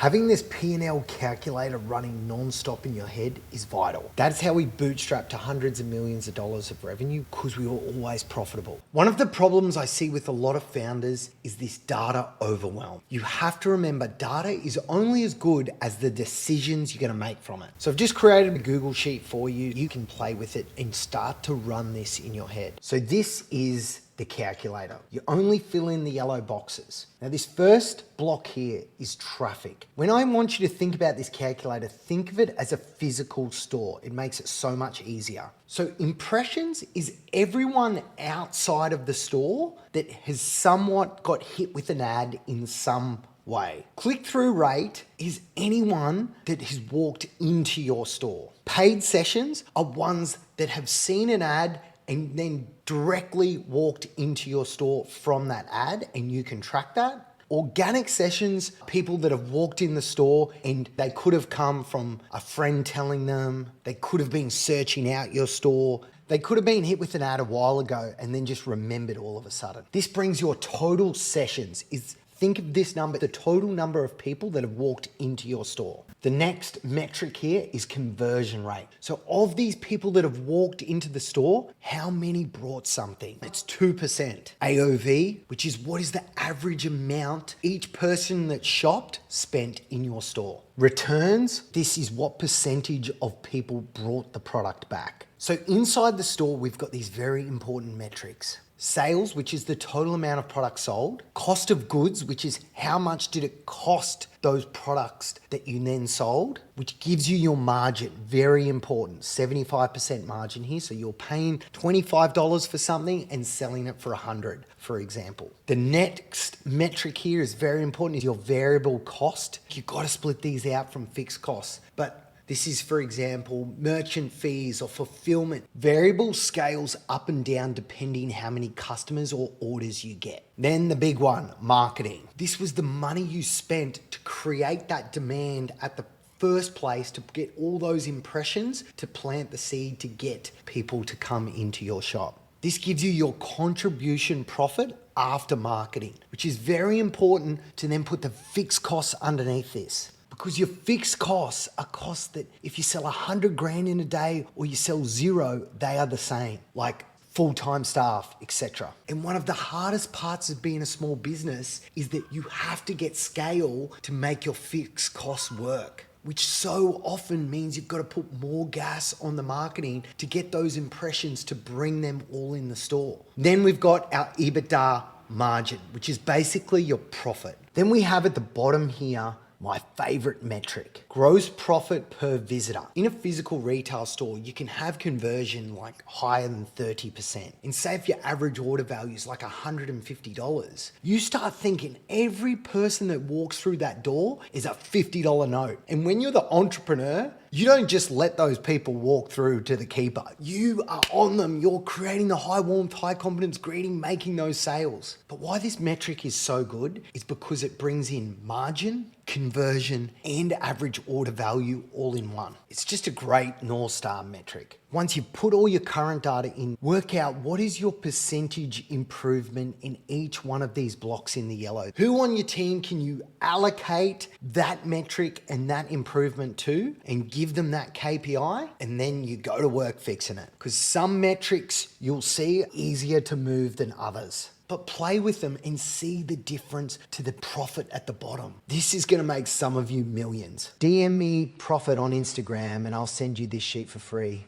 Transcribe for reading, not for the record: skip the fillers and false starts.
Having this P&L calculator running non-stop in your head is vital. That's how we bootstrapped to hundreds of millions of dollars of revenue, because we were always profitable. One of the problems I see with a lot of founders is this data overwhelm. You have to remember data is only as good as the decisions you're gonna make from it. So I've just created a Google Sheet for you. You can play with it and start to run this in your head. So this is the calculator. You only fill in the yellow boxes. Now this first block here is traffic. When I want you to think about this calculator, think of it as a physical store. It makes it so much easier. So impressions is everyone outside of the store that has somewhat got hit with an ad in some way. Click-through rate is anyone that has walked into your store. Paid sessions are ones that have seen an ad and then directly walked into your store from that ad, and you can track that. Organic sessions, people that have walked in the store and they could have come from a friend telling them, they could have been searching out your store, they could have been hit with an ad a while ago and then just remembered all of a sudden. This brings your total sessions. Think of this number, the total number of people that have walked into your store. The next metric here is conversion rate. So of these people that have walked into the store, how many brought something? It's 2%. AOV, which is what is the average amount each person that shopped spent in your store. Returns, this is what percentage of people brought the product back. So inside the store, we've got these very important metrics. Sales, which is the total amount of products sold. Cost of goods, which is how much did it cost those products that you then sold, which gives you your margin. Very important, 75% margin here. So you're paying $25 for something and selling it for $100, for example. The next metric here is very important, is your variable cost. You've got to split these out from fixed costs. But this is, for example, merchant fees or fulfillment. Variable scales up and down depending how many customers or orders you get. Then the big one, marketing. This was the money you spent to create that demand at the first place, to get all those impressions, to plant the seed to get people to come into your shop. This gives you your contribution profit after marketing, which is very important to then put the fixed costs underneath this. Because your fixed costs are costs that if you sell 100 grand in a day or you sell 0, they are the same, like full-time staff, etc. And one of the hardest parts of being a small business is that you have to get scale to make your fixed costs work, which so often means you've got to put more gas on the marketing to get those impressions to bring them all in the store. Then we've got our EBITDA margin, which is basically your profit. Then we have at the bottom here, my favorite metric, gross profit per visitor. In a physical retail store, you can have conversion like higher than 30%. And say if your average order value is like $150, you start thinking every person that walks through that door is a $50 note. And when you're the entrepreneur, you don't just let those people walk through to the keeper. You are on them. You're creating the high warmth, high confidence greeting, making those sales. But why this metric is so good is because it brings in margin, conversion, and average order value all in one. It's just a great North Star metric. Once you put all your current data in, work out what is your percentage improvement in each one of these blocks in the yellow. Who on your team can you allocate that metric and that improvement to and give them that KPI, and then you go to work fixing it. Because some metrics you'll see are easier to move than others. But play with them and see the difference to the profit at the bottom. This is gonna make some of you millions. DM me profit on Instagram and I'll send you this sheet for free.